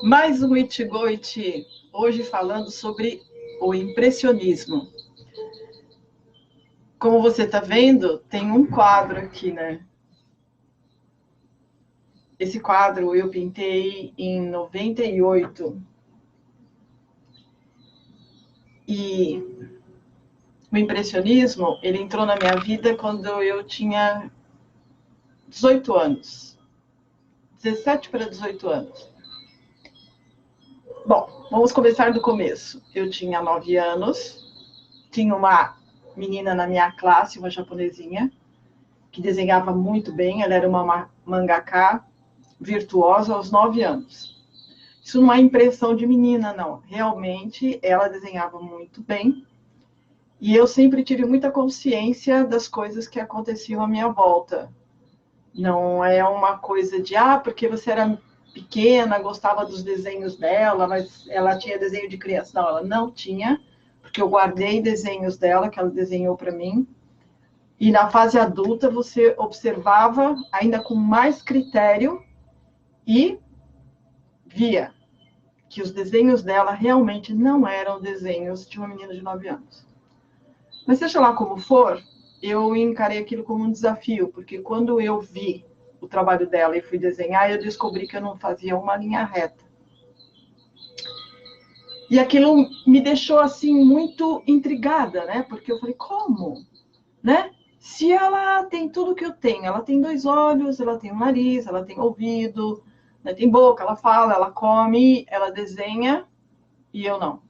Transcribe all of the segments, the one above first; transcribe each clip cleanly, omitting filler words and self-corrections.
Mais um Itigoiti, hoje falando sobre o impressionismo. Como você está vendo, tem um quadro aqui, né? Esse quadro eu pintei em 98. E o impressionismo, ele entrou na minha vida quando eu tinha 18 anos. 17 para 18 anos. Bom, vamos começar do começo. Eu tinha 9 anos, tinha uma menina na minha classe, uma japonesinha, que desenhava muito bem. Ela era uma mangaka virtuosa aos 9 anos. Isso não é impressão de menina, não. Realmente, ela desenhava muito bem. E eu sempre tive muita consciência das coisas que aconteciam à minha volta. Não é uma coisa de, porque você era pequena, gostava dos desenhos dela, mas ela tinha desenho de criança. Não, ela não tinha, porque eu guardei desenhos dela, que ela desenhou para mim. E na fase adulta, você observava ainda com mais critério e via que os desenhos dela realmente não eram desenhos de uma menina de 9 anos. Mas seja lá como for, eu encarei aquilo como um desafio, porque quando eu vi o trabalho dela e fui desenhar, eu descobri que eu não fazia uma linha reta. E aquilo me deixou assim muito intrigada, né? Porque eu falei, como? Né? Se ela tem tudo que eu tenho, ela tem 2 olhos, ela tem um nariz, ela tem ouvido, né? Tem boca, ela fala, ela come, ela desenha e eu não.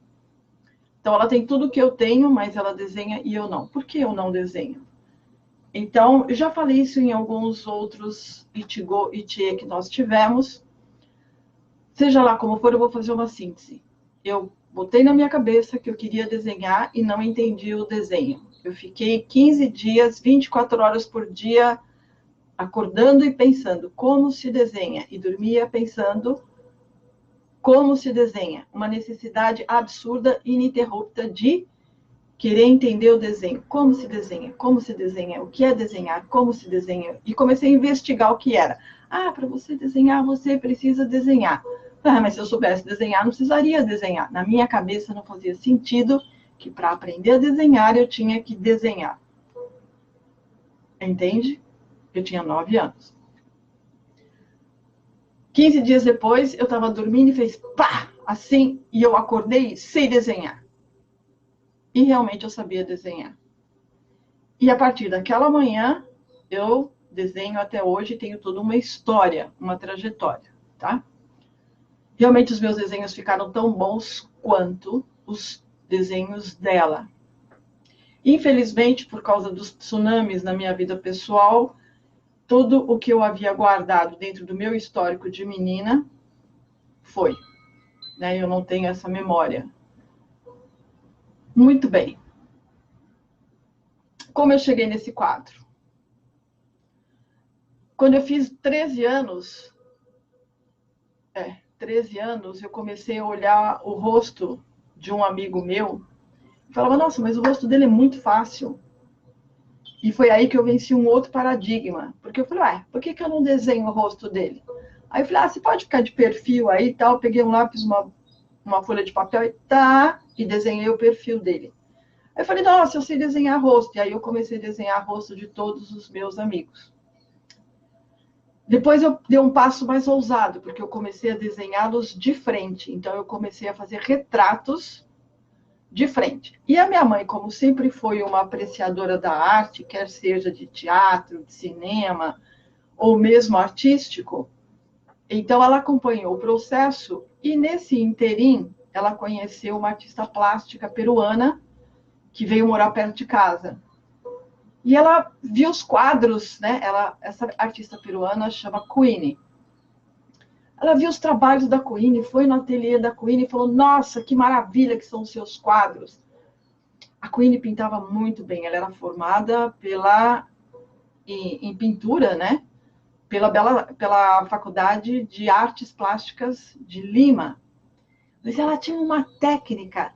Então ela tem tudo que eu tenho, mas ela desenha e eu não. Por que eu não desenho? Então, eu já falei isso em alguns outros Itigo e Itie que nós tivemos. Seja lá como for, eu vou fazer uma síntese. Eu botei na minha cabeça que eu queria desenhar e não entendi o desenho. Eu fiquei 15 dias, 24 horas por dia, acordando e pensando como se desenha. E dormia pensando como se desenha. Uma necessidade absurda e ininterrupta de querer entender o desenho. Como se desenha? Como se desenha? O que é desenhar? Como se desenha? E comecei a investigar o que era. Para você desenhar, você precisa desenhar. Mas se eu soubesse desenhar, não precisaria desenhar. Na minha cabeça não fazia sentido que para aprender a desenhar, eu tinha que desenhar. Entende? Eu tinha 9 anos. 15 dias depois, eu estava dormindo e fez pá! Assim, e eu acordei sem desenhar. E realmente eu sabia desenhar. E a partir daquela manhã, eu desenho até hoje, tenho toda uma história, uma trajetória, tá? Realmente os meus desenhos ficaram tão bons quanto os desenhos dela. Infelizmente, por causa dos tsunamis na minha vida pessoal, tudo o que eu havia guardado dentro do meu histórico de menina foi. Né? Eu não tenho essa memória. Muito bem. Como eu cheguei nesse quadro? Quando eu fiz 13 anos, eu comecei a olhar o rosto de um amigo meu e falava, nossa, mas o rosto dele é muito fácil. E foi aí que eu venci um outro paradigma. Porque eu falei, por que eu não desenho o rosto dele? Aí eu falei, você pode ficar de perfil aí e tal. Eu peguei um lápis, uma folha de papel e desenhei o perfil dele. Aí eu falei, nossa, eu sei desenhar rosto. E aí eu comecei a desenhar rosto de todos os meus amigos. Depois eu dei um passo mais ousado, porque eu comecei a desenhá-los de frente. Então eu comecei a fazer retratos de frente. E a minha mãe, como sempre foi uma apreciadora da arte, quer seja de teatro, de cinema, ou mesmo artístico, então ela acompanhou o processo e nesse interim ela conheceu uma artista plástica peruana que veio morar perto de casa. E ela viu os quadros, né? Essa artista peruana chama Queenie. Ela viu os trabalhos da Queenie, foi no ateliê da Queenie e falou, nossa, que maravilha que são os seus quadros. A Queenie pintava muito bem, ela era formada em pintura, né? Pela Faculdade de Artes Plásticas de Lima. Mas ela tinha uma técnica,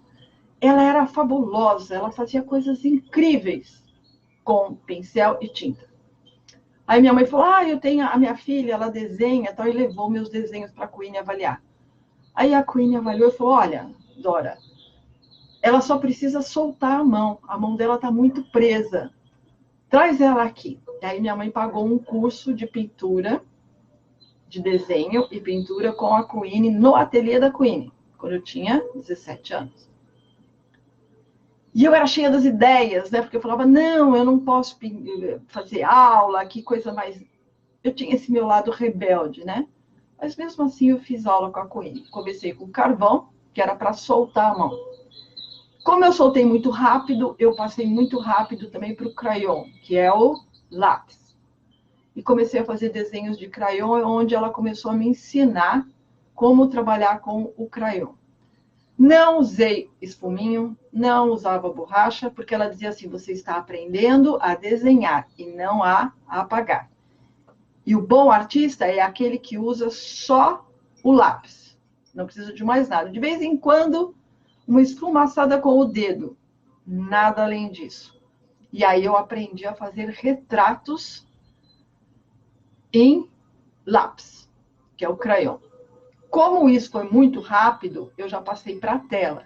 ela era fabulosa, ela fazia coisas incríveis com pincel e tinta. Aí minha mãe falou, eu tenho a minha filha, ela desenha, tal, e levou meus desenhos para a Queenie avaliar. Aí a Queen avaliou e falou, olha, Dora, ela só precisa soltar a mão dela está muito presa. Traz ela aqui. E aí minha mãe pagou um curso de pintura, de desenho e pintura com a Queen no ateliê da Queen, quando eu tinha 17 anos. E eu era cheia das ideias, né? Porque eu falava, não, eu não posso fazer aula, que coisa mais... Eu tinha esse meu lado rebelde, né? Mas mesmo assim eu fiz aula com a Queen. Comecei com carvão, que era para soltar a mão. Como eu soltei muito rápido, eu passei muito rápido também para o crayon, que é o lápis. E comecei a fazer desenhos de crayon, onde ela começou a me ensinar como trabalhar com o crayon. Não usei esfuminho, não usava borracha, porque ela dizia assim, você está aprendendo a desenhar e não a apagar. E o bom artista é aquele que usa só o lápis. Não precisa de mais nada. De vez em quando, uma esfumaçada com o dedo. Nada além disso. E aí eu aprendi a fazer retratos em lápis, que é o crayon. Como isso foi muito rápido, eu já passei para a tela.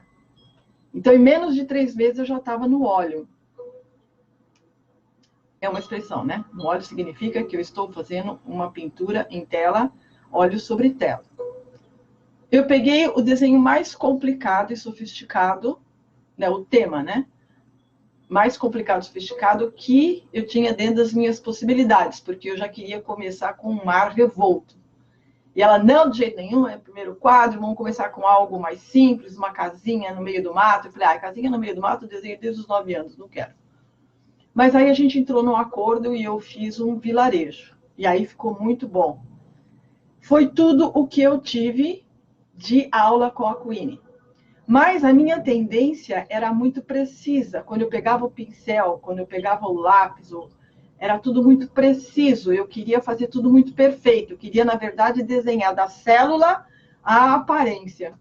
Então, em menos de 3 meses, eu já estava no óleo. É uma expressão, né? No óleo significa que eu estou fazendo uma pintura em tela, óleo sobre tela. Eu peguei o desenho mais complicado e sofisticado, né? O tema, né? Mais complicado e sofisticado que eu tinha dentro das minhas possibilidades, porque eu já queria começar com um mar revolto. E ela, não, de jeito nenhum, é o primeiro quadro, vamos começar com algo mais simples, uma casinha no meio do mato. Eu falei, casinha no meio do mato, eu desenho desde os 9 anos, não quero. Mas aí a gente entrou num acordo e eu fiz um vilarejo. E aí ficou muito bom. Foi tudo o que eu tive de aula com a Queen. Mas a minha tendência era muito precisa. Quando eu pegava o pincel, quando eu pegava o lápis, era tudo muito preciso. Eu queria fazer tudo muito perfeito. Eu queria, na verdade, desenhar da célula à aparência.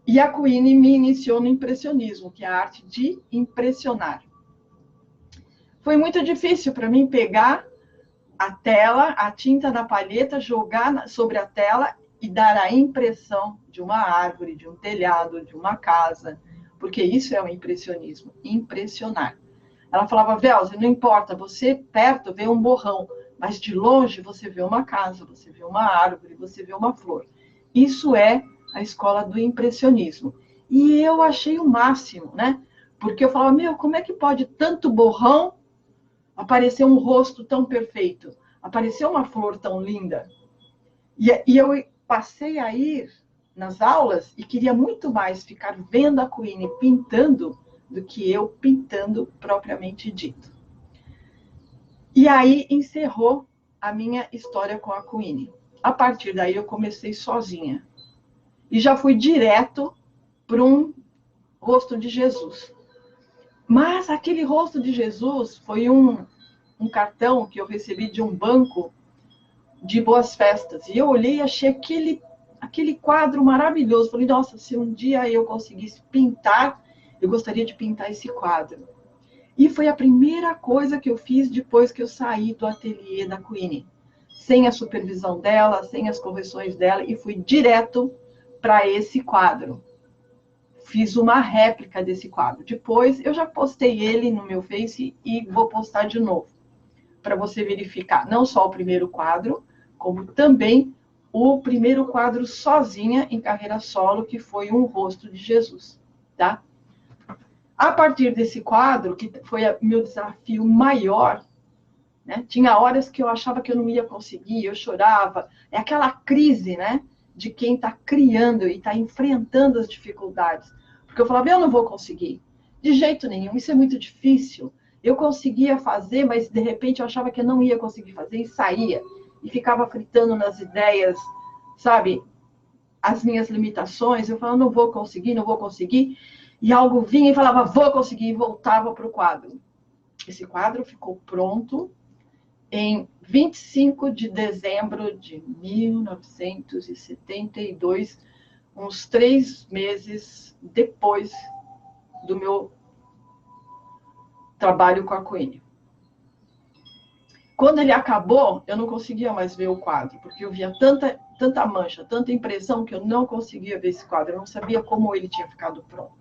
E a Queen me iniciou no impressionismo, que é a arte de impressionar. Foi muito difícil para mim pegar a tela, a tinta da palheta, jogar sobre a tela e dar a impressão de uma árvore, de um telhado, de uma casa, porque isso é o impressionismo, impressionar. Ela falava, Velze, não importa, você perto vê um borrão, mas de longe você vê uma casa, você vê uma árvore, você vê uma flor. Isso é a escola do impressionismo. E eu achei o máximo, né? Porque eu falava, como é que pode tanto borrão aparecer um rosto tão perfeito? Aparecer uma flor tão linda? E eu passei a ir nas aulas e queria muito mais ficar vendo a Queen pintando do que eu pintando propriamente dito. E aí encerrou a minha história com a Queen. A partir daí eu comecei sozinha. E já fui direto para um rosto de Jesus. Mas aquele rosto de Jesus foi um cartão que eu recebi de um banco de boas festas. E eu olhei e achei aquele quadro maravilhoso. Falei, nossa, se um dia eu conseguisse pintar, eu gostaria de pintar esse quadro. E foi a primeira coisa que eu fiz depois que eu saí do ateliê da Queen. Sem a supervisão dela, sem as correções dela, e fui direto para esse quadro. Fiz uma réplica desse quadro. Depois, eu já postei ele no meu Face e vou postar de novo, para você verificar não só o primeiro quadro, como também o primeiro quadro sozinha em carreira solo, que foi um rosto de Jesus, tá? A partir desse quadro, que foi meu desafio maior, né? Tinha horas que eu achava que eu não ia conseguir, eu chorava. É aquela crise, né? De quem está criando e está enfrentando as dificuldades. Porque eu falava, eu não vou conseguir. De jeito nenhum, isso é muito difícil. Eu conseguia fazer, mas de repente eu achava que eu não ia conseguir fazer e saía. E ficava fritando nas ideias, sabe? As minhas limitações. Eu falava, não vou conseguir, não vou conseguir. E algo vinha e falava, vou conseguir, e voltava para o quadro. Esse quadro ficou pronto em 25 de dezembro de 1972, uns 3 meses depois do meu trabalho com a Queen. Quando ele acabou, eu não conseguia mais ver o quadro, porque eu via tanta tanta mancha, tanta impressão, que eu não conseguia ver esse quadro. Eu não sabia como ele tinha ficado pronto.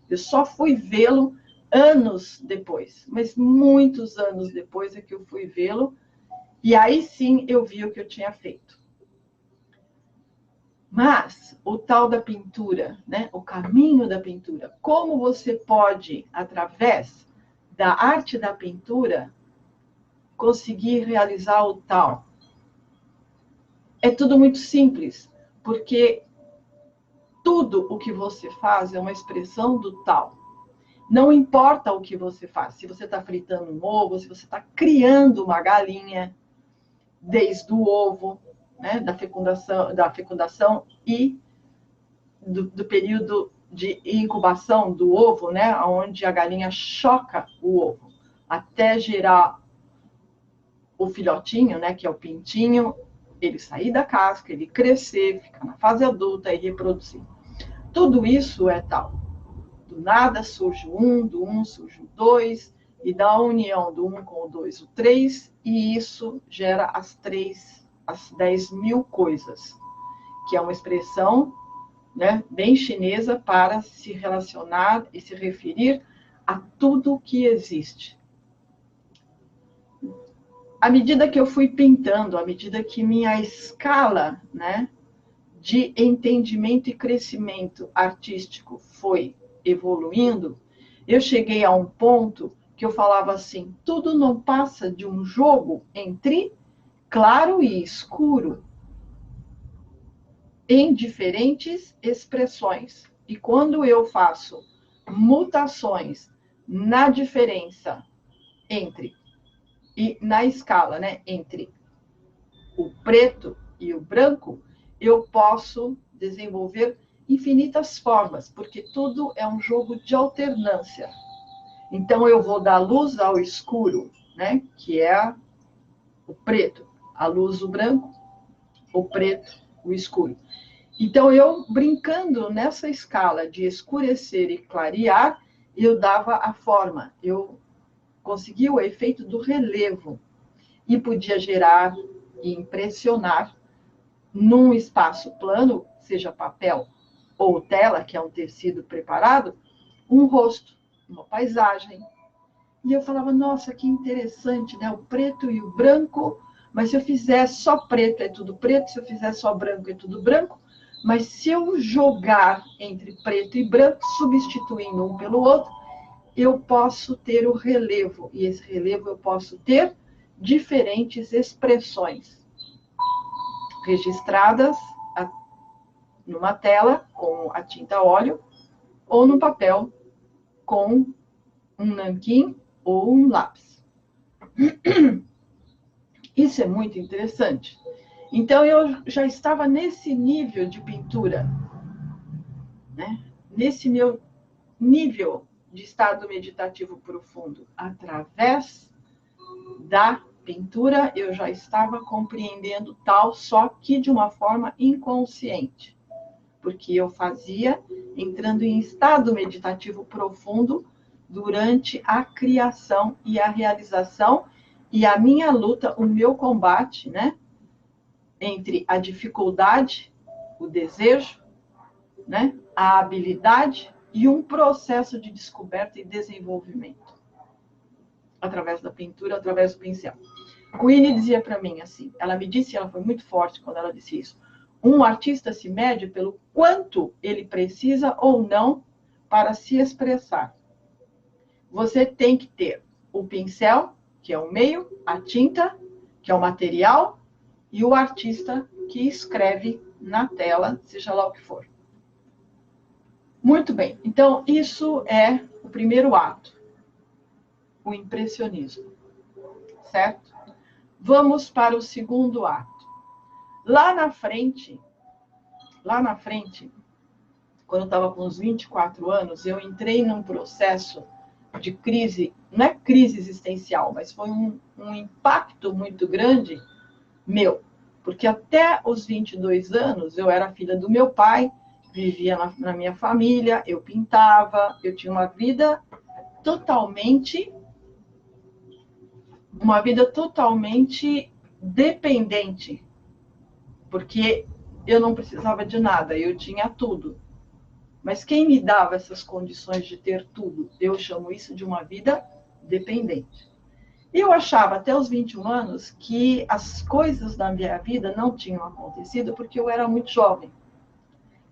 Eu só fui vê-lo anos depois, mas muitos anos depois é que eu fui vê-lo, e aí sim eu vi o que eu tinha feito. Mas o tal da pintura, né? O caminho da pintura, como você pode, através da arte da pintura, conseguir realizar o tal? É tudo muito simples, porque tudo o que você faz é uma expressão do tal. Não importa o que você faz, se você está fritando um ovo, se você está criando uma galinha, desde o ovo, né, da fecundação e do período de incubação do ovo, né, onde a galinha choca o ovo, até gerar o filhotinho, né, que é o pintinho, ele sair da casca, ele crescer, ficar na fase adulta e reproduzir. Tudo isso é tal. Do nada surge o 1, do 1 surge o 2, e da união do 1 com o 2, o 3, e isso gera as 10.000 coisas, que é uma expressão, né, bem chinesa para se relacionar e se referir a tudo que existe. À medida que eu fui pintando, à medida que minha escala, né, de entendimento e crescimento artístico foi evoluindo, eu cheguei a um ponto que eu falava assim: tudo não passa de um jogo entre claro e escuro, em diferentes expressões. E quando eu faço mutações na diferença entre, e na escala, né, entre o preto e o branco, eu posso desenvolver infinitas formas, porque tudo é um jogo de alternância. Então, eu vou da luz ao escuro, né, que é o preto, a luz, o branco, o preto, o escuro. Então, eu brincando nessa escala de escurecer e clarear, eu dava a forma, eu conseguia o efeito do relevo e podia gerar e impressionar num espaço plano, seja papel ou tela, que é um tecido preparado, um rosto, uma paisagem. E eu falava, nossa, que interessante, né? O preto e o branco, mas se eu fizer só preto, é tudo preto, se eu fizer só branco, é tudo branco, mas se eu jogar entre preto e branco, substituindo um pelo outro, eu posso ter o relevo, e esse relevo eu posso ter diferentes expressões registradas numa tela com a tinta óleo ou no papel com um nanquim ou um lápis. Isso é muito interessante. Então, eu já estava nesse nível de pintura, né? Nesse meu nível de estado meditativo profundo. Através da pintura, eu já estava compreendendo tal, só que de uma forma inconsciente. Porque eu fazia entrando em estado meditativo profundo durante a criação e a realização e a minha luta, o meu combate, né, entre a dificuldade, o desejo, né, a habilidade e um processo de descoberta e desenvolvimento através da pintura, através do pincel. Queenie dizia para mim assim, ela me disse, ela foi muito forte quando ela disse isso: um artista se mede pelo quanto ele precisa ou não para se expressar. Você tem que ter o pincel, que é o meio, a tinta, que é o material, e o artista que escreve na tela, seja lá o que for. Muito bem, então isso é o primeiro ato, o impressionismo, certo? Vamos para o segundo ato. Lá na frente, quando eu estava com uns 24 anos, eu entrei num processo de crise, não é crise existencial, mas foi um impacto muito grande meu, porque até os 22 anos eu era filha do meu pai, vivia na minha família, eu pintava, eu tinha uma vida totalmente dependente, porque eu não precisava de nada, eu tinha tudo. Mas quem me dava essas condições de ter tudo? Eu chamo isso de uma vida dependente. Eu achava até os 21 anos que as coisas da minha vida não tinham acontecido porque eu era muito jovem.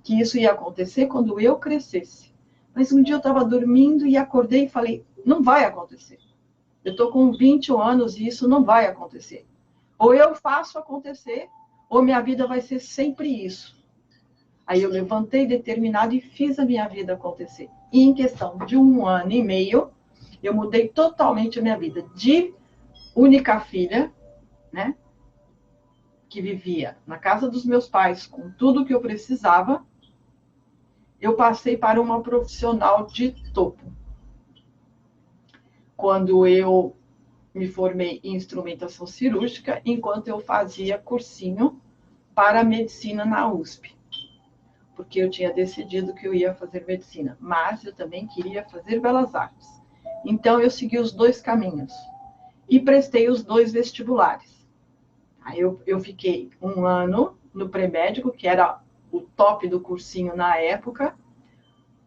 Que isso ia acontecer quando eu crescesse. Mas um dia eu estava dormindo e acordei e falei, não vai acontecer. Eu estou com 21 anos e isso não vai acontecer. Ou eu faço acontecer, ou minha vida vai ser sempre isso. Aí eu levantei determinado e fiz a minha vida acontecer. E em questão de 1 ano e meio, eu mudei totalmente a minha vida. De única filha, né, que vivia na casa dos meus pais com tudo que eu precisava, eu passei para uma profissional de topo. Quando eu me formei em instrumentação cirúrgica, enquanto eu fazia cursinho para medicina na USP. Porque eu tinha decidido que eu ia fazer medicina, mas eu também queria fazer belas artes. Então, eu segui os 2 caminhos e prestei os 2 vestibulares. Aí eu fiquei 1 ano no pré-médico, que era o top do cursinho na época,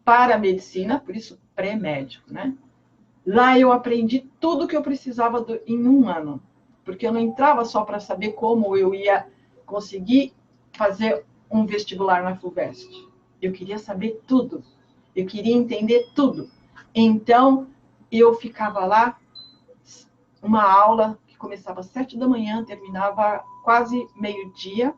para medicina, por isso pré-médico, né? Lá eu aprendi tudo que eu precisava em 1 ano, porque eu não entrava só para saber como eu ia conseguir fazer um vestibular na FUVEST. Eu queria saber tudo. Eu queria entender tudo. Então, eu ficava lá, uma aula que começava às 7 da manhã, terminava quase meio-dia,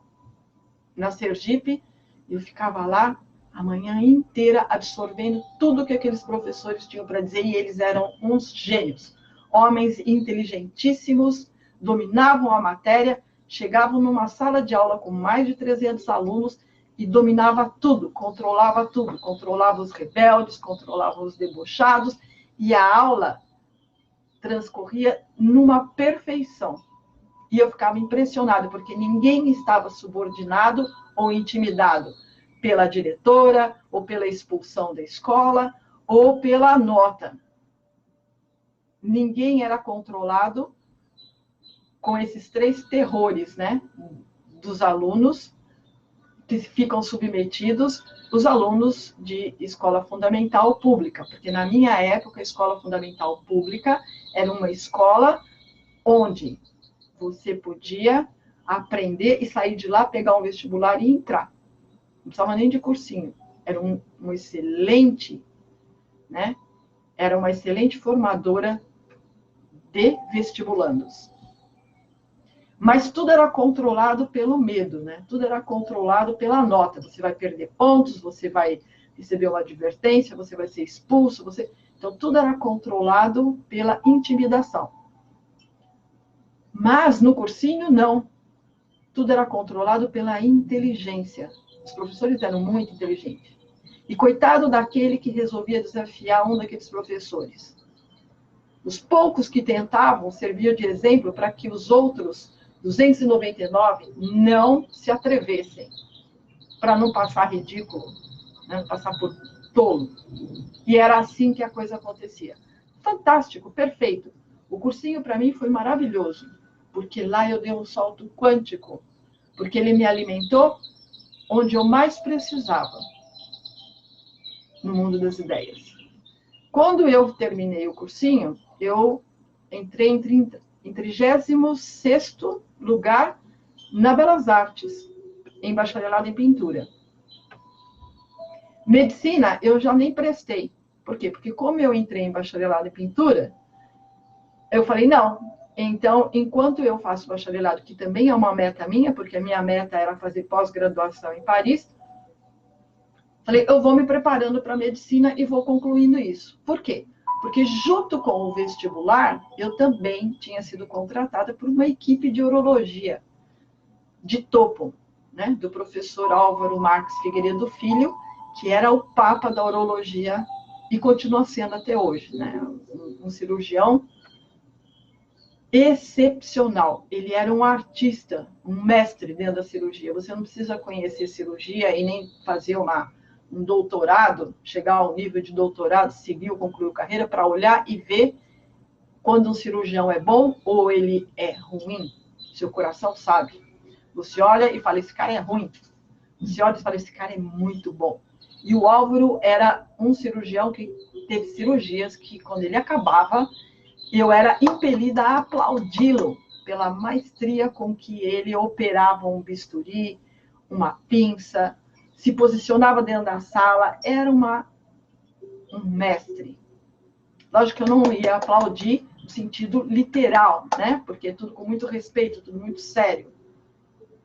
na Sergipe. Eu ficava lá a manhã inteira absorvendo tudo que aqueles professores tinham para dizer, e eles eram uns gênios. Homens inteligentíssimos, dominavam a matéria, chegavam numa sala de aula com mais de 300 alunos e dominava tudo, controlava os rebeldes, controlava os debochados, e a aula transcorria numa perfeição. E eu ficava impressionada, porque ninguém estava subordinado ou intimidado pela diretora, ou pela expulsão da escola, ou pela nota. Ninguém era controlado com esses 3 terrores, né? Dos alunos que ficam submetidos, os alunos de escola fundamental pública, porque na minha época a escola fundamental pública era uma escola onde você podia aprender e sair de lá, pegar um vestibular e entrar. Não precisava nem de cursinho. Era um excelente, né? Era uma excelente formadora de vestibulandos. Mas tudo era controlado pelo medo, né? Tudo era controlado pela nota. Você vai perder pontos, você vai receber uma advertência, você vai ser expulso, Então, tudo era controlado pela intimidação. Mas no cursinho, não. Tudo era controlado pela inteligência. Os professores eram muito inteligentes. E coitado daquele que resolvia desafiar um daqueles professores. Os poucos que tentavam serviam de exemplo para que os outros 299 não se atrevessem, para não passar ridículo, né? Passar por tolo. E era assim que a coisa acontecia. Fantástico, perfeito. O cursinho, para mim, foi maravilhoso, porque lá eu dei um salto quântico, porque ele me alimentou onde eu mais precisava, no mundo das ideias. Quando eu terminei o cursinho, eu entrei em 36º lugar na Belas Artes, em bacharelado em pintura. Medicina, eu já nem prestei. Por quê? Porque como eu entrei em bacharelado em pintura, eu falei, não, então, enquanto eu faço bacharelado, que também é uma meta minha, porque a minha meta era fazer pós-graduação em Paris, falei, eu vou me preparando para a medicina e vou concluindo isso. Por quê? Porque junto com o vestibular, eu também tinha sido contratada por uma equipe de urologia de topo, né? Do professor Álvaro Marques Figueiredo Filho, que era o papa da urologia e continua sendo até hoje, né? Um cirurgião excepcional. Ele era um artista, um mestre dentro da cirurgia. Você não precisa conhecer cirurgia e nem fazer um doutorado, chegar ao nível de doutorado, seguir ou concluir carreira, para olhar e ver quando um cirurgião é bom ou ele é ruim. Seu coração sabe. Você olha e fala, esse cara é ruim. Você olha e fala, esse cara é muito bom. E o Álvaro era um cirurgião que teve cirurgias que, quando ele acabava, eu era impelida a aplaudi-lo pela maestria com que ele operava um bisturi, uma pinça, se posicionava dentro da sala, era um mestre. Lógico que eu não ia aplaudir no sentido literal, né? Porque é tudo com muito respeito, tudo muito sério.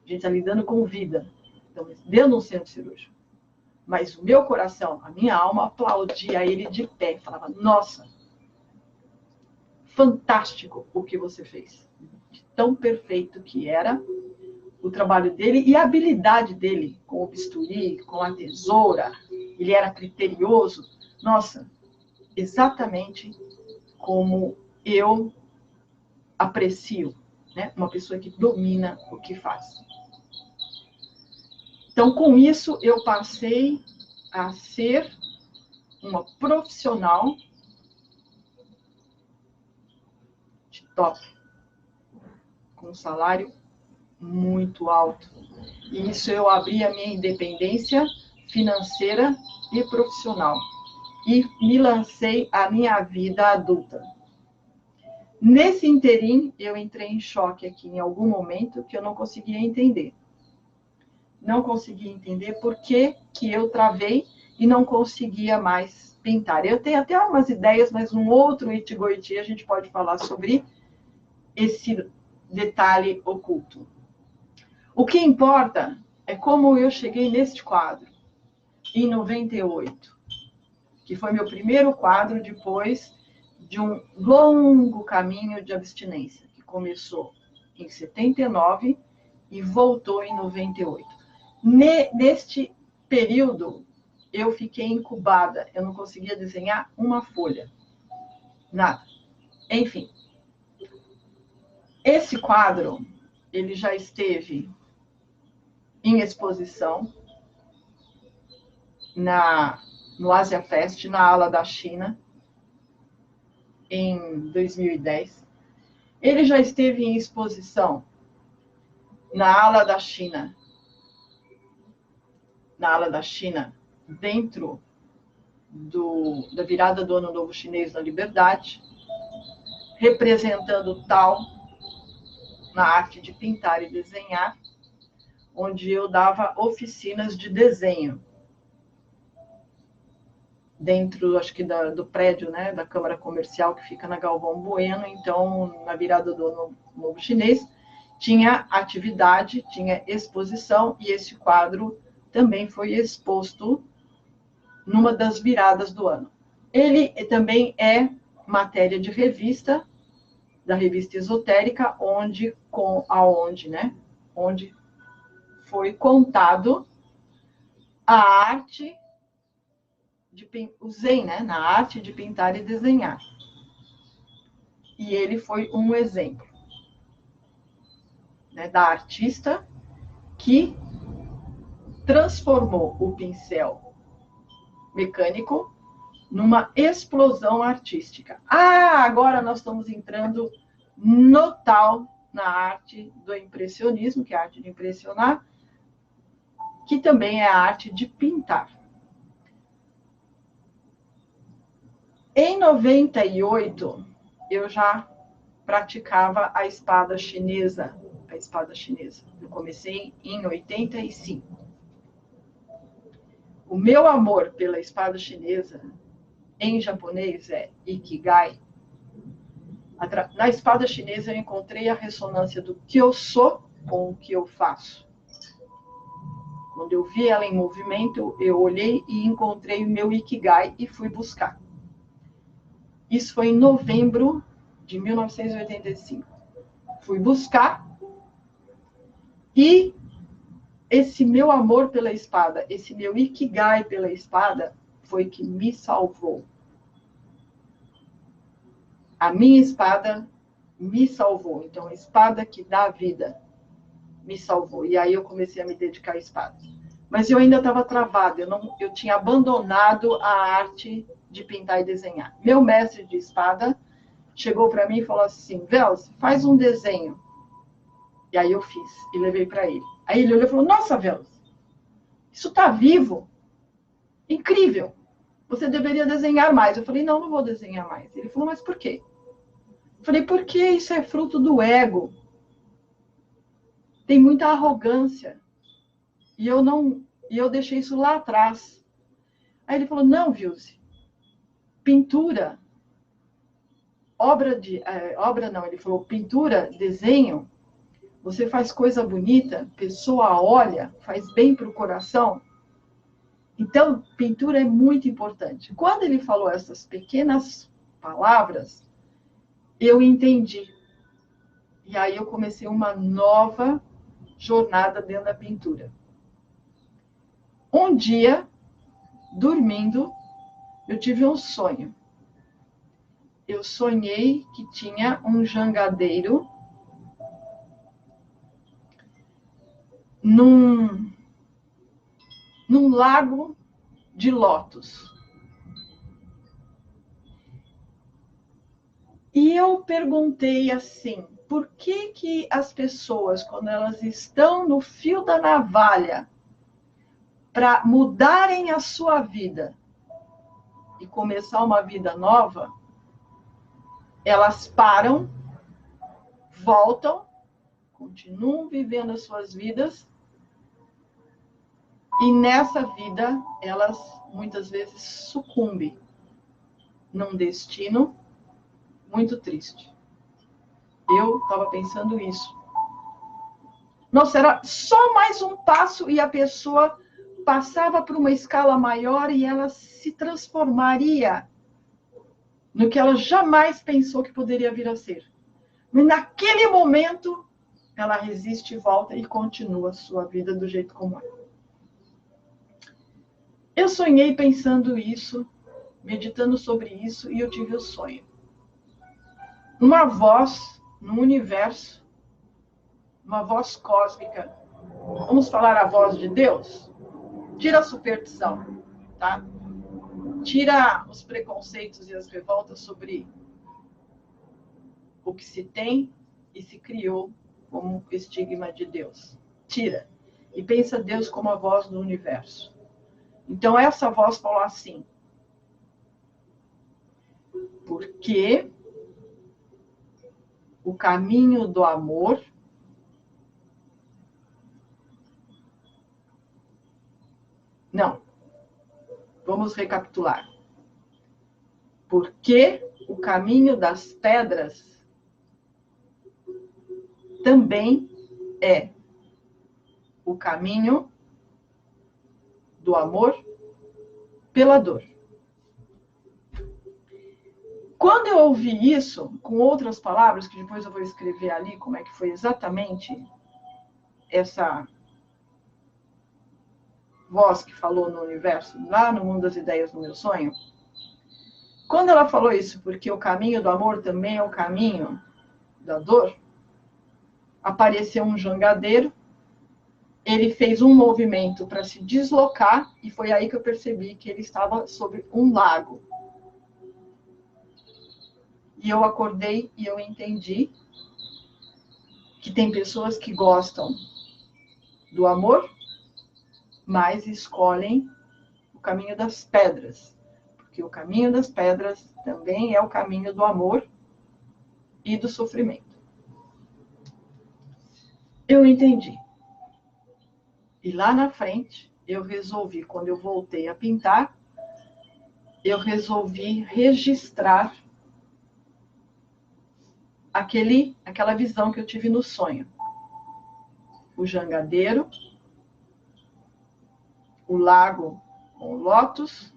A gente está lidando com vida. Então, dentro de um centro cirúrgico. Mas o meu coração, a minha alma, aplaudia ele de pé. Falava, nossa, fantástico o que você fez. Tão perfeito que era o trabalho dele e a habilidade dele com o bisturi, com a tesoura. Ele era criterioso. Nossa, exatamente como eu aprecio, né? Uma pessoa que domina o que faz. Então, com isso, eu passei a ser uma profissional de top, com um salário muito alto. E isso eu abri a minha independência financeira e profissional. E me lancei à minha vida adulta. Nesse interim, eu entrei em choque aqui em algum momento que eu não conseguia entender. Não conseguia entender por que eu travei e não conseguia mais pintar. Eu tenho até umas ideias, mas um outro Itigoiti a gente pode falar sobre esse detalhe oculto. O que importa é como eu cheguei neste quadro, em 98, que foi meu primeiro quadro depois de um longo caminho de abstinência, que começou em 79 e voltou em 98. Neste período, eu fiquei incubada, eu não conseguia desenhar uma folha, nada. Enfim, esse quadro, ele já esteve em exposição no Asia Fest, na ala da China, em 2010. Ele já esteve em exposição na ala da China, dentro da virada do Ano Novo Chinês na Liberdade, representando o Tao na arte de pintar e desenhar, onde eu dava oficinas de desenho dentro, acho que do prédio, né, da Câmara Comercial que fica na Galvão Bueno. Então, na virada do Ano Novo Chinês, tinha atividade, tinha exposição, e esse quadro também foi exposto numa das viradas do ano. Ele também é matéria de revista, da revista Esotérica, onde foi contado a arte o Zen, né, na arte de pintar e desenhar. E ele foi um exemplo, né, da artista que transformou o pincel mecânico numa explosão artística. Agora nós estamos entrando no tal, na arte do impressionismo, que é a arte de impressionar, que também é a arte de pintar. Em 98, eu já praticava a espada chinesa. Eu comecei em 85. O meu amor pela espada chinesa, em japonês, é Ikigai. Na espada chinesa, eu encontrei a ressonância do que eu sou com o que eu faço. Quando eu vi ela em movimento, eu olhei e encontrei o meu Ikigai e fui buscar. Isso foi em novembro de 1985. Fui buscar e esse meu amor pela espada, esse meu Ikigai pela espada, foi que me salvou. A minha espada me salvou. Então, a espada que dá vida me salvou. E aí eu comecei a me dedicar à espada. Mas eu ainda estava travada. Eu tinha abandonado a arte de pintar e desenhar. Meu mestre de espada chegou para mim e falou assim: Velce, faz um desenho. E aí eu fiz e levei para ele. Aí ele olhou e falou, nossa, Velas, isso está vivo. Incrível. Você deveria desenhar mais. Eu falei, não, não vou desenhar mais. Ele falou, mas por quê? Eu falei, porque isso é fruto do ego. Tem muita arrogância. E eu deixei isso lá atrás. Aí ele falou, não, Vilse, pintura, ele falou, pintura, desenho, você faz coisa bonita, pessoa olha, faz bem para o coração. Então, pintura é muito importante. Quando ele falou essas pequenas palavras, eu entendi. E aí eu comecei uma nova jornada dentro da pintura. Um dia, dormindo, eu tive um sonho. Eu sonhei que tinha um jangadeiro num lago de lótus. E eu perguntei assim, por que as pessoas, quando elas estão no fio da navalha, para mudarem a sua vida e começar uma vida nova, elas param, voltam, continuam vivendo as suas vidas, e nessa vida elas muitas vezes sucumbem num destino muito triste. Eu estava pensando isso. Nossa, era só mais um passo e a pessoa passava por uma escala maior e ela se transformaria no que ela jamais pensou que poderia vir a ser. Mas naquele momento, ela resiste, volta e continua a sua vida do jeito como é. Eu sonhei pensando isso, meditando sobre isso, e eu tive o sonho. Uma voz no universo, uma voz cósmica. Vamos falar a voz de Deus? Tira a superstição, tá? Tira os preconceitos e as revoltas sobre o que se tem e se criou como estigma de Deus. Tira. E pensa Deus como a voz do universo. Então, essa voz falou assim, porque o caminho do amor não. Vamos recapitular. Porque o caminho das pedras também é o caminho do amor pela dor. Quando eu ouvi isso, com outras palavras, que depois eu vou escrever ali como é que foi exatamente essa voz que falou no universo, lá no mundo das ideias do meu sonho, quando ela falou isso, porque o caminho do amor também é o caminho da dor, apareceu um jangadeiro, ele fez um movimento para se deslocar, e foi aí que eu percebi que ele estava sobre um lago. E eu acordei e eu entendi que tem pessoas que gostam do amor, mas escolhem o caminho das pedras. Porque o caminho das pedras também é o caminho do amor e do sofrimento. Eu entendi. E lá na frente, eu resolvi, quando eu voltei a pintar, eu resolvi registrar aquela visão que eu tive no sonho. O jangadeiro, o lago com lótus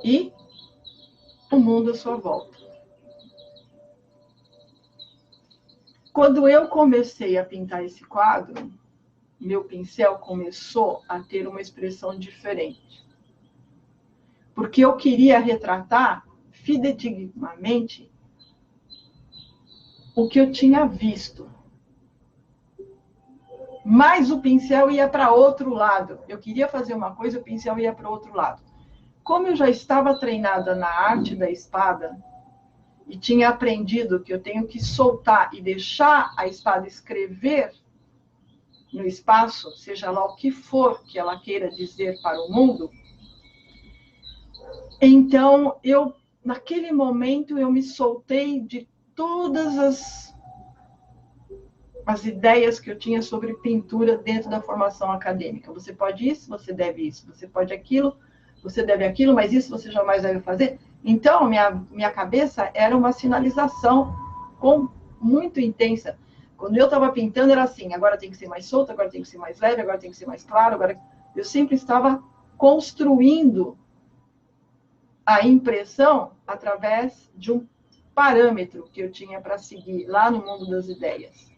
e o mundo à sua volta. Quando eu comecei a pintar esse quadro, meu pincel começou a ter uma expressão diferente. Porque eu queria retratar fidedignamente o que eu tinha visto. Mas o pincel ia para outro lado. Eu queria fazer uma coisa, o pincel ia para outro lado. Como eu já estava treinada na arte da espada, e tinha aprendido que eu tenho que soltar e deixar a espada escrever no espaço, seja lá o que for que ela queira dizer para o mundo, então naquele momento eu me soltei de todas as ideias que eu tinha sobre pintura dentro da formação acadêmica. Você pode isso, você deve isso, você pode aquilo, você deve aquilo, mas isso você jamais deve fazer. Então, minha cabeça era uma sinalização muito intensa. Quando eu estava pintando, era assim, agora tem que ser mais solto, agora tem que ser mais leve, agora tem que ser mais claro. Agora... Eu sempre estava construindo a impressão através de um parâmetro que eu tinha para seguir lá no mundo das ideias.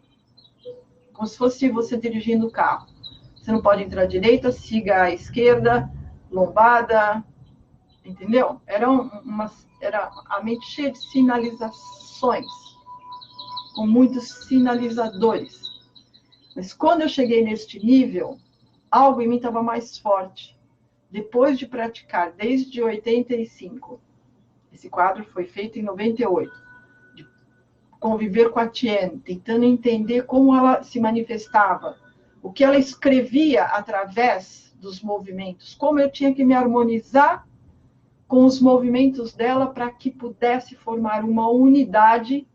Como se fosse você dirigindo o carro. Você não pode entrar à direita, siga à esquerda, lombada, entendeu? Era a mente cheia de sinalizações, com muitos sinalizadores. Mas quando eu cheguei neste nível, algo em mim estava mais forte. Depois de praticar desde 85, esse quadro foi feito em 98, de conviver com a Tien, tentando entender como ela se manifestava, o que ela escrevia através dos movimentos, como eu tinha que me harmonizar com os movimentos dela para que pudesse formar uma unidade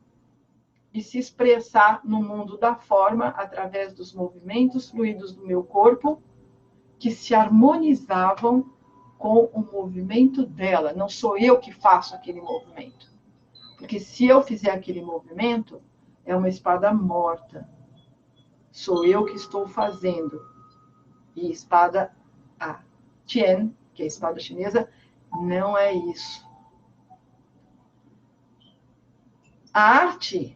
e se expressar no mundo da forma através dos movimentos fluidos do meu corpo, que se harmonizavam com o movimento dela. Não sou eu que faço aquele movimento. Porque se eu fizer aquele movimento, é uma espada morta. Sou eu que estou fazendo. E espada Tien, que é a espada chinesa, não é isso. A arte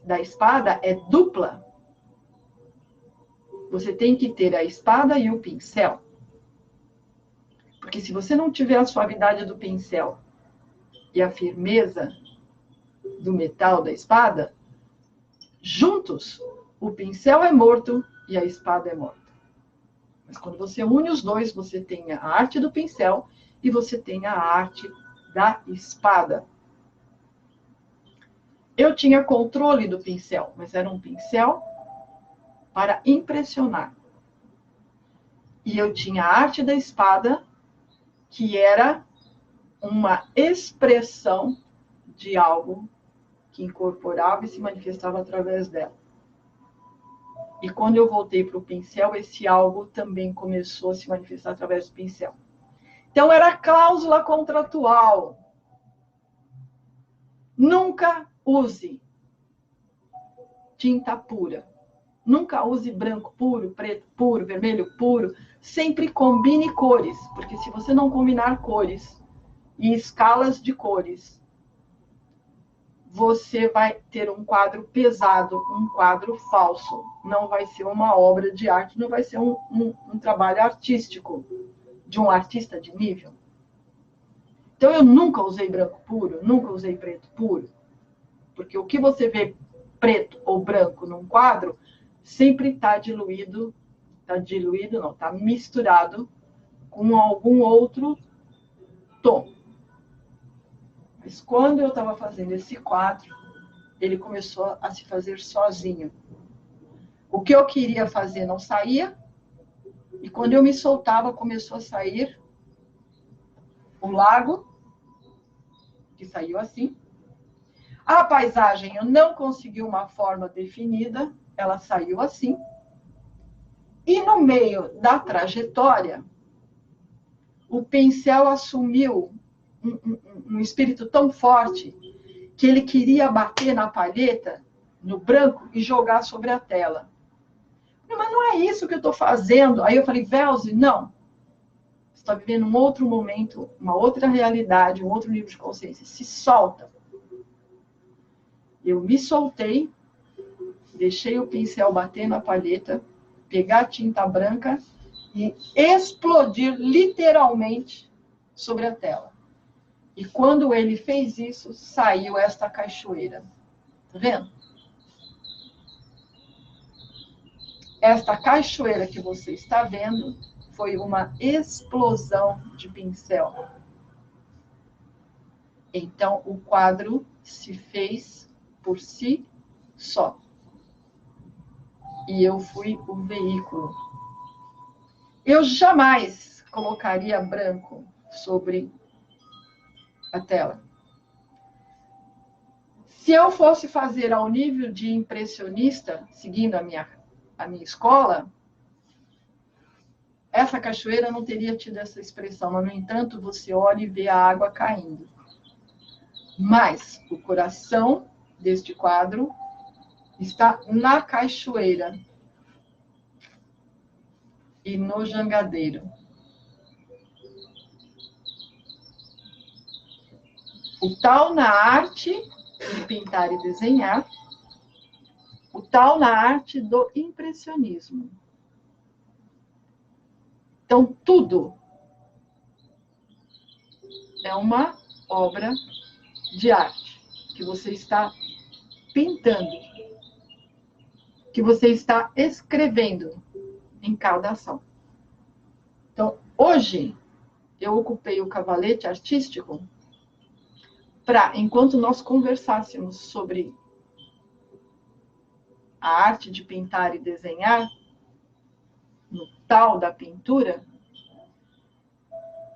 da espada é dupla. Você tem que ter a espada e o pincel. Porque se você não tiver a suavidade do pincel e a firmeza do metal da espada, juntos, o pincel é morto e a espada é morta. Mas quando você une os dois, você tem a arte do pincel e você tem a arte da espada. Eu tinha controle do pincel, mas era um pincel para impressionar. E eu tinha a arte da espada, que era uma expressão de algo que incorporava e se manifestava através dela. E quando eu voltei para o pincel, esse algo também começou a se manifestar através do pincel. Então, era cláusula contratual. Nunca use tinta pura. Nunca use branco puro, preto puro, vermelho puro. Sempre combine cores, porque se você não combinar cores e escalas de cores, você vai ter um quadro pesado, um quadro falso. Não vai ser uma obra de arte, não vai ser um trabalho artístico de um artista de nível. Então, eu nunca usei branco puro, nunca usei preto puro, porque o que você vê preto ou branco num quadro sempre está diluído, está misturado com algum outro tom. Mas quando eu estava fazendo esse quadro, ele começou a se fazer sozinho. O que eu queria fazer não saía, e quando eu me soltava, começou a sair o lago, que saiu assim. A paisagem, eu não consegui uma forma definida, ela saiu assim. E no meio da trajetória, o pincel assumiu um espírito tão forte que ele queria bater na palheta, no branco, e jogar sobre a tela. Mas não é isso que eu estou fazendo. Aí eu falei, Velze, não. Você está vivendo um outro momento, uma outra realidade, um outro nível de consciência. Se solta. Eu me soltei, deixei o pincel bater na palheta, pegar a tinta branca e explodir literalmente sobre a tela. E quando ele fez isso, saiu esta cachoeira. Tá vendo? Esta cachoeira que você está vendo foi uma explosão de pincel. Então, o quadro se fez por si só. E eu fui o veículo. Eu jamais colocaria branco sobre a tela. Se eu fosse fazer ao nível de impressionista, seguindo a minha escola, essa cachoeira não teria tido essa expressão. Mas, no entanto, você olha e vê a água caindo. Mas o coração deste quadro está na cachoeira e no jangadeiro. O tal na arte de pintar e desenhar, o tal na arte do impressionismo. Então, tudo é uma obra de arte que você está pintando, que você está escrevendo em cada ação. Então, hoje, eu ocupei o cavalete artístico para, enquanto nós conversássemos sobre a arte de pintar e desenhar, no tal da pintura,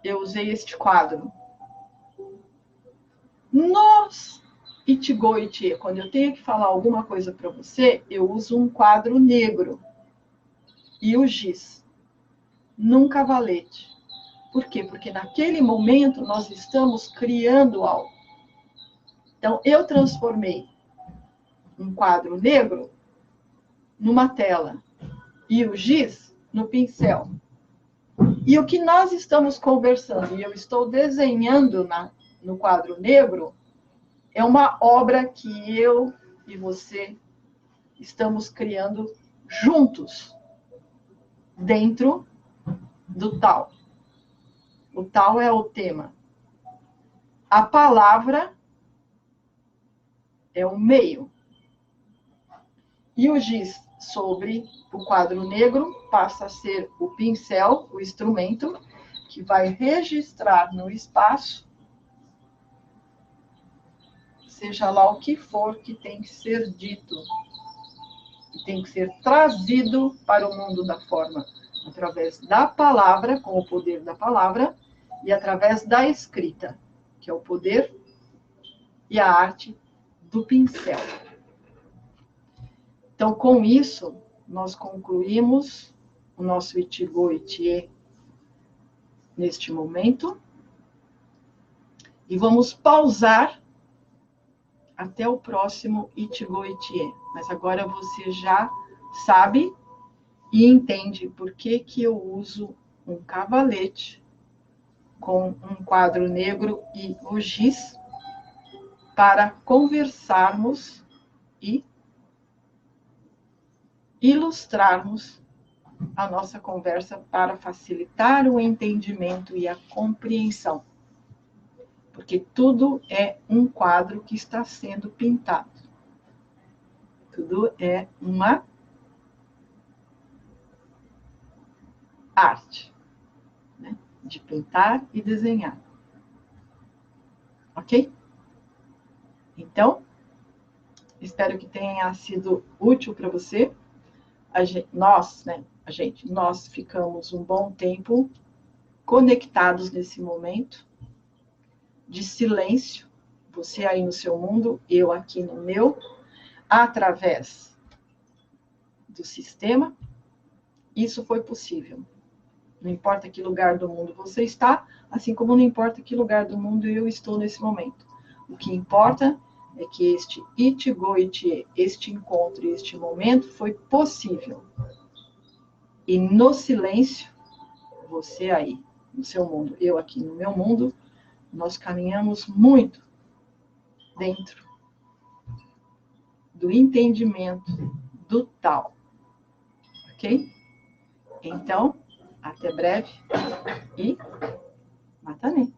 eu usei este quadro. Nos Itigo Itie, quando eu tenho que falar alguma coisa para você, eu uso um quadro negro e o giz num cavalete. Por quê? Porque naquele momento nós estamos criando algo. Então, eu transformei um quadro negro numa tela e o giz no pincel. E o que nós estamos conversando, e eu estou desenhando no quadro negro, é uma obra que eu e você estamos criando juntos, dentro do tal. O tal é o tema. A palavra é o meio. E o giz sobre o quadro negro passa a ser o pincel, o instrumento, que vai registrar no espaço, seja lá o que for que tem que ser dito, que tem que ser trazido para o mundo da forma, através da palavra, com o poder da palavra, e através da escrita, que é o poder e a arte do pincel. Então, com isso, nós concluímos o nosso Itigo Itie neste momento. E vamos pausar até o próximo Itigo Itie. Mas agora você já sabe e entende por que eu uso um cavalete com um quadro negro e o giz para conversarmos e ilustrarmos a nossa conversa para facilitar o entendimento e a compreensão. Porque tudo é um quadro que está sendo pintado. Tudo é uma arte, né? De pintar e desenhar. Ok? Então, espero que tenha sido útil para você. Nós ficamos um bom tempo conectados nesse momento de silêncio, você aí no seu mundo, eu aqui no meu, através do sistema. Isso foi possível. Não importa que lugar do mundo você está, assim como não importa que lugar do mundo eu estou nesse momento. O que importa é que este Itigo Itie, este encontro e este momento foi possível. E no silêncio, você aí no seu mundo, eu aqui no meu mundo, nós caminhamos muito dentro do entendimento do tal. Ok? Então, até breve e Matane.